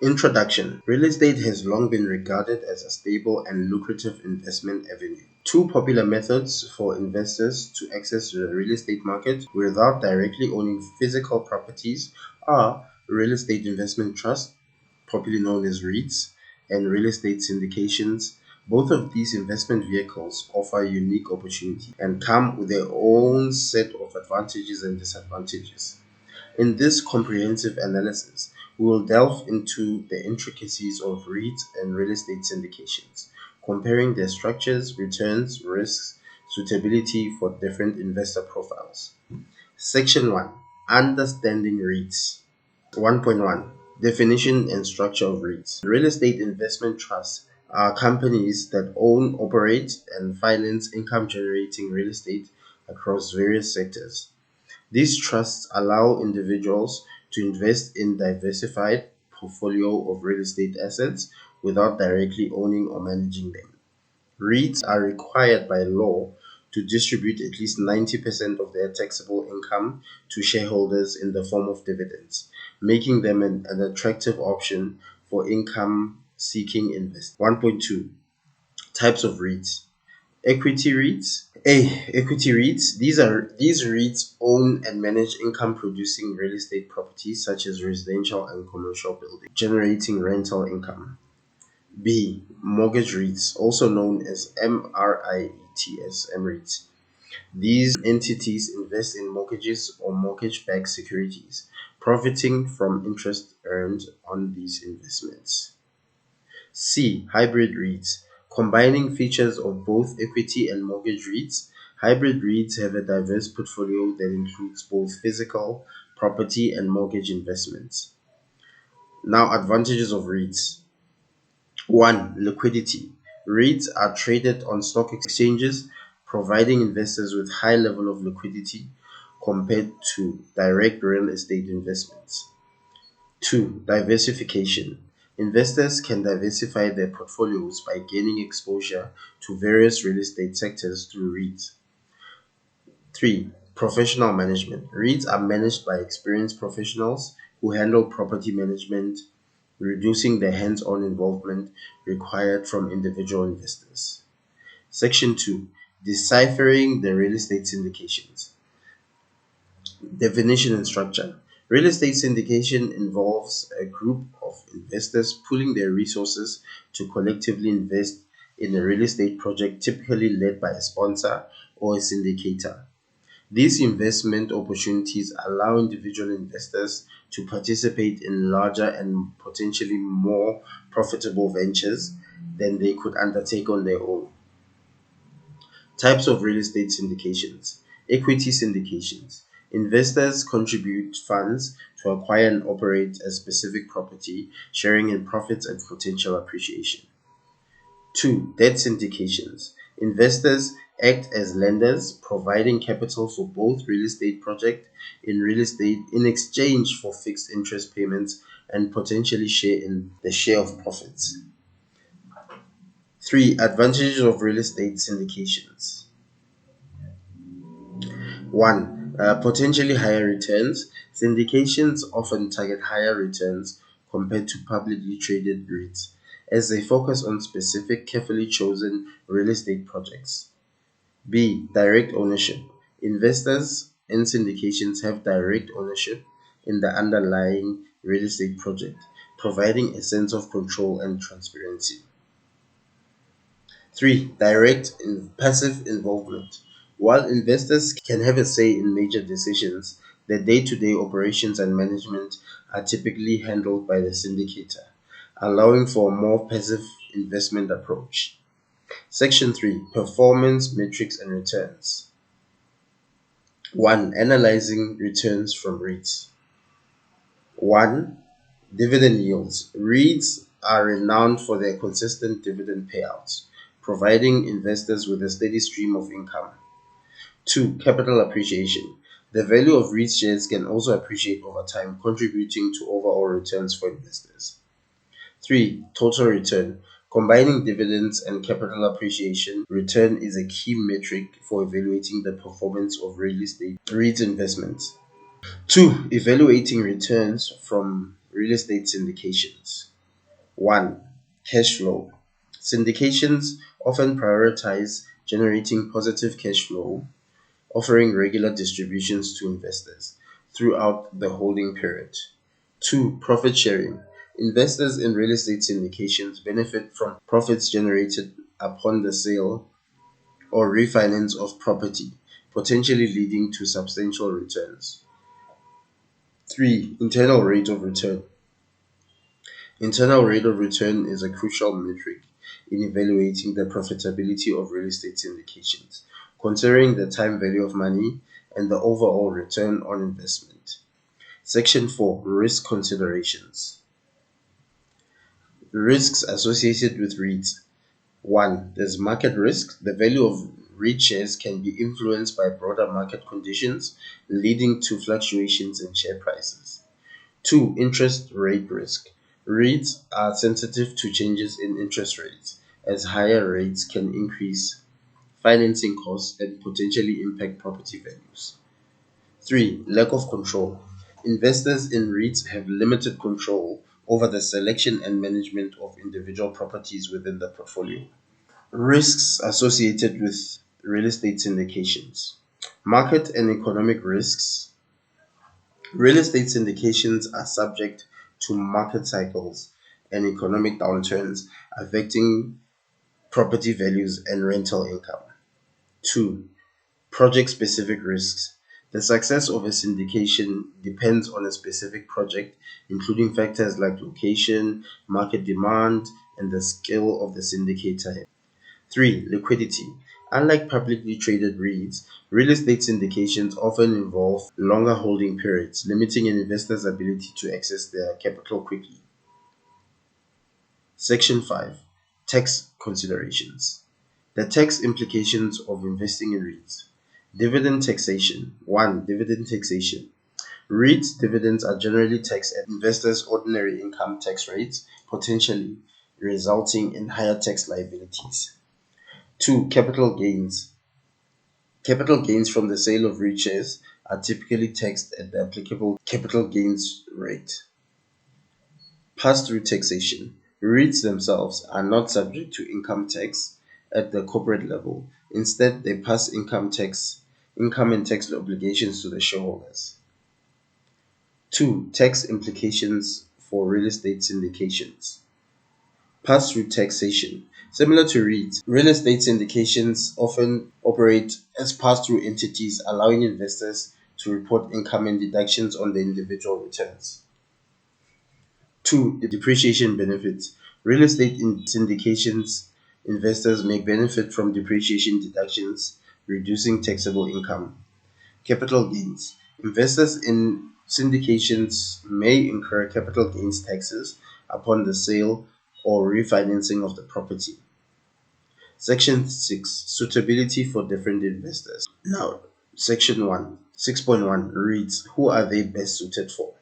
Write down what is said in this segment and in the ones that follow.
Introduction. Real estate has long been regarded as a stable and lucrative investment avenue. Two popular methods for investors to access the real estate market without directly owning physical properties are real estate investment trust, popularly known as REITs, and real estate syndications. Both of these investment vehicles offer a unique opportunity and come with their own set of advantages and disadvantages. In this comprehensive analysis, we will delve into the intricacies of REITs and real estate syndications, comparing their structures, returns, risks, suitability for different investor profiles. Section 1. Understanding REITs. 1.1. Definition and structure of REITs. Real estate investment trusts are companies that own, operate, and finance income generating real estate across various sectors. These trusts allow individuals to invest in diversified portfolio of real estate assets without directly owning or managing them. REITs are required by law to distribute at least 90% of their taxable income to shareholders in the form of dividends, making them an attractive option for income-seeking investors. 1.2. Types of REITs. Equity REITs. Equity REITs. These REITs own and manage income-producing real estate properties such as residential and commercial buildings, generating rental income. B. Mortgage REITs, also known as MREITs. These entities invest in mortgages or mortgage-backed securities, profiting from interest earned on these investments. C. Hybrid REITs. Combining features of both equity and mortgage REITs, hybrid REITs have a diverse portfolio that includes both physical property and mortgage investments. Now, advantages of REITs. 1. Liquidity. REITs are traded on stock exchanges, providing investors with high level of liquidity compared to direct real estate investments. 2. Diversification. Investors can diversify their portfolios by gaining exposure to various real estate sectors through REITs. 3. Professional management. REITs are managed by experienced professionals who handle property management, reducing the hands-on involvement required from individual investors. Section 2. Deciphering the real estate syndications. Definition and structure. Real estate syndication involves a group of investors pooling their resources to collectively invest in a real estate project, typically led by a sponsor or a syndicator. These investment opportunities allow individual investors to participate in larger and potentially more profitable ventures than they could undertake on their own. Types of real estate syndications. Equity syndications. Investors contribute funds to acquire and operate a specific property, sharing in profits and potential appreciation. 2. Debt syndications. Investors act as lenders, providing capital for both real estate project in real estate in exchange for fixed interest payments and potentially share in the share of profits. 3. Advantages of real estate syndications. 1. Potentially higher returns. Syndications often target higher returns compared to publicly traded REITs, as they focus on specific, carefully chosen real estate projects. B. Direct ownership. Investors in syndications have direct ownership in the underlying real estate project, providing a sense of control and transparency. 3. Direct and passive involvement. While investors can have a say in major decisions, the day-to-day operations and management are typically handled by the syndicator, allowing for a more passive investment approach. Section 3. Performance metrics and returns. 1. Analyzing returns from REITs. 1. Dividend yields. REITs are renowned for their consistent dividend payouts, providing investors with a steady stream of income. 2. Capital appreciation. The value of REIT shares can also appreciate over time, contributing to overall returns for investors. 3. Total return. Combining dividends and capital appreciation, return is a key metric for evaluating the performance of real estate REIT investments. 2. Evaluating returns from real estate syndications. 1. Cash flow. Syndications often prioritize generating positive cash flow, offering regular distributions to investors throughout the holding period. 2. Profit sharing. Investors in real estate syndications benefit from profits generated upon the sale or refinance of property, potentially leading to substantial returns. 3. Internal rate of return. Internal rate of return is a crucial metric in evaluating the profitability of real estate syndications, considering the time value of money and the overall return on investment. Section 4. Risk considerations. Risks associated with REITs. 1. There's market risk. The value of REIT shares can be influenced by broader market conditions, leading to fluctuations in share prices. 2. Interest rate risk. REITs are sensitive to changes in interest rates, as higher rates can increase financing costs and potentially impact property values. 3. Lack of control. Investors in REITs have limited control over the selection and management of individual properties within the portfolio. Risks associated with real estate syndications. Market and economic risks. Real estate syndications are subject to market cycles and economic downturns affecting property values and rental income. 2. Project-specific risks. The success of a syndication depends on a specific project, including factors like location, market demand, and the skill of the syndicator. 3. Liquidity. Unlike publicly traded REITs, real estate syndications often involve longer holding periods, limiting an investor's ability to access their capital quickly. Section 5. Tax considerations. The tax implications of investing in REITs. Dividend taxation. 1. Dividend taxation. REITs dividends are generally taxed at investors' ordinary income tax rates, potentially resulting in higher tax liabilities. 2. Capital gains. Capital gains from the sale of REIT shares are typically taxed at the applicable capital gains rate. Pass-through taxation. REITs themselves are not subject to income tax at the corporate level. Instead, they pass income and tax obligations to the shareholders. 2. Tax implications for real estate syndications. Pass-through taxation. Similar to REITs, real estate syndications often operate as pass-through entities, allowing investors to report income and deductions on the individual returns. 2. The depreciation benefits. Real estate syndications investors may benefit from depreciation deductions, reducing taxable income. Capital gains. Investors in syndications may incur capital gains taxes upon the sale or refinancing of the property. Section 6. Suitability for different investors. Now, Section 1. 6.1. REITs. Who are they best suited for?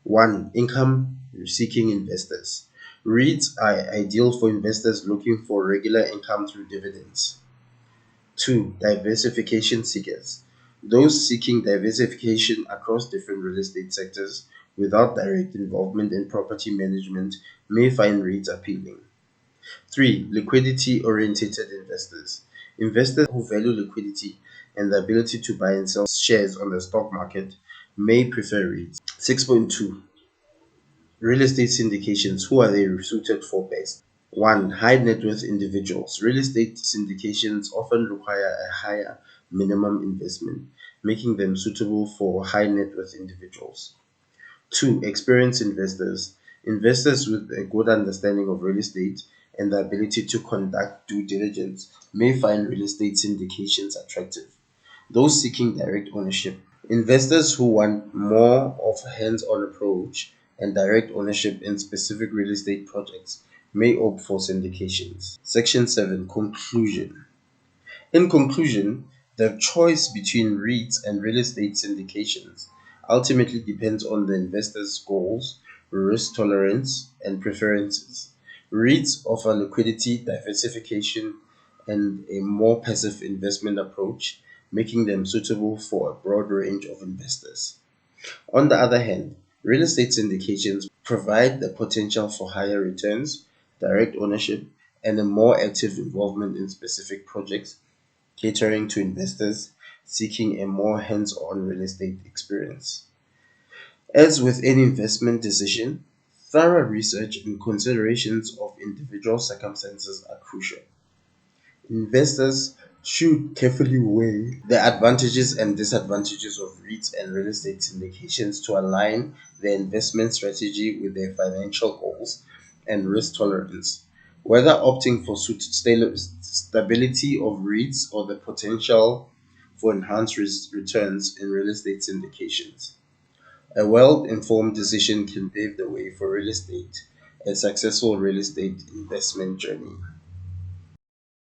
1. Income-seeking investors. REITs are ideal for investors looking for regular income through dividends. 2. Diversification seekers. Those seeking diversification across different real estate sectors without direct involvement in property management may find REITs appealing. 3. Liquidity-oriented investors. Investors who value liquidity and the ability to buy and sell shares on the stock market may prefer REITs. 6.2. Real estate syndications. Who are they suited for best? 1. High net worth individuals. Real estate syndications often require a higher minimum investment, making them suitable for high net worth individuals. 2. Experienced investors. Investors with a good understanding of real estate and the ability to conduct due diligence may find real estate syndications attractive. Those seeking direct ownership. Investors who want more of a hands-on approach and direct ownership in specific real estate projects may opt for syndications. Section 7. Conclusion. In conclusion, the choice between REITs and real estate syndications ultimately depends on the investor's goals, risk tolerance, and preferences. REITs offer liquidity, diversification, and a more passive investment approach, making them suitable for a broad range of investors. On the other hand, real estate syndications provide the potential for higher returns, direct ownership, and a more active involvement in specific projects, catering to investors seeking a more hands-on real estate experience. As with any investment decision, thorough research and considerations of individual circumstances are crucial. Investors should carefully weigh the advantages and disadvantages of REITs and real estate syndications to align their investment strategy with their financial goals and risk tolerance, whether opting for stability of REITs or the potential for enhanced returns in real estate syndications. A well-informed decision can pave the way for a successful real estate investment journey.